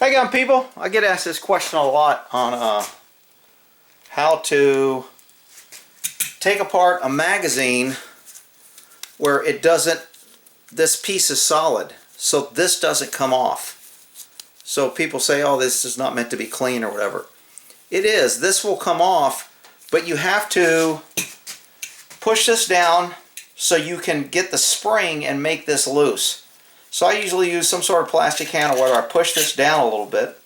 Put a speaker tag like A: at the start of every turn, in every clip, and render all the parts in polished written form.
A: Hey again, people. I get asked this question a lot on how to take apart a magazine where it doesn't, this piece is solid, so this doesn't come off. So people say, oh, this is not meant to be clean or whatever. It is. This will come off, but you have to push this down so you can get the spring and make this loose. So I usually use some sort of plastic handle where I push this down a little bit.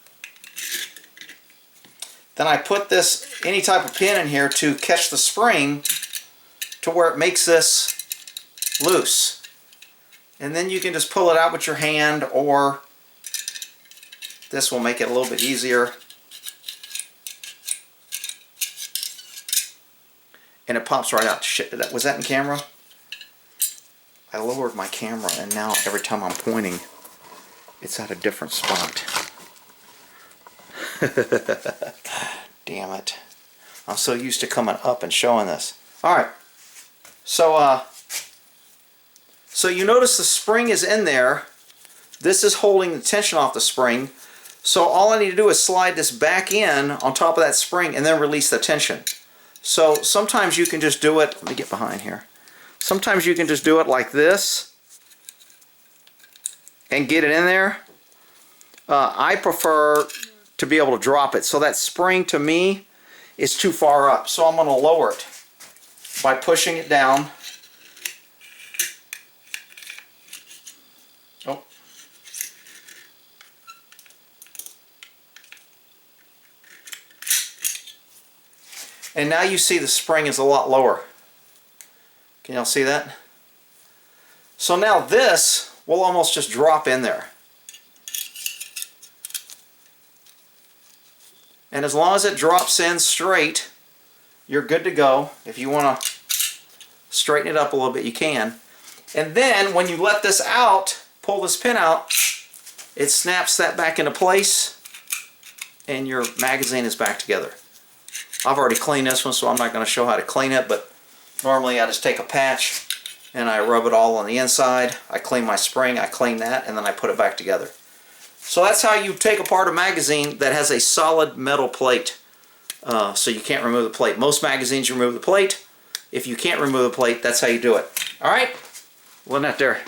A: Then I put this, any type of pin in here to catch the spring to where it makes this loose. And then you can just pull it out with your hand, or this will make it a little bit easier. And it pops right out. Shit, was that in camera? I lowered my camera and now every time I'm pointing it's at a different spot. Damn it. I'm so used to coming up and showing this. Alright. So you notice the spring is in there. This is holding the tension off the spring. So all I need to do is slide this back in on top of that spring and then release the tension. So sometimes you can just do it, let me get behind here. Sometimes you can just do it like this and get it in there. I prefer to be able to drop it. So that spring to me is too far up. So I'm going to lower it by pushing it down. Oh. And now you see the spring is a lot lower. Can y'all see that? So now this will almost just drop in there. And as long as it drops in straight, you're good to go. If you want to straighten it up a little bit, you can. And then when you let this out, pull this pin out, it snaps that back into place and your magazine is back together. I've already cleaned this one, so I'm not going to show how to clean it, but normally I just take a patch and I rub it all on the inside. I clean my spring, I clean that, and then I put it back together. So that's how you take apart a magazine that has a solid metal plate. So you can't remove the plate. Most magazines remove the plate. If you can't remove the plate, that's how you do it. Alright? Well, not there.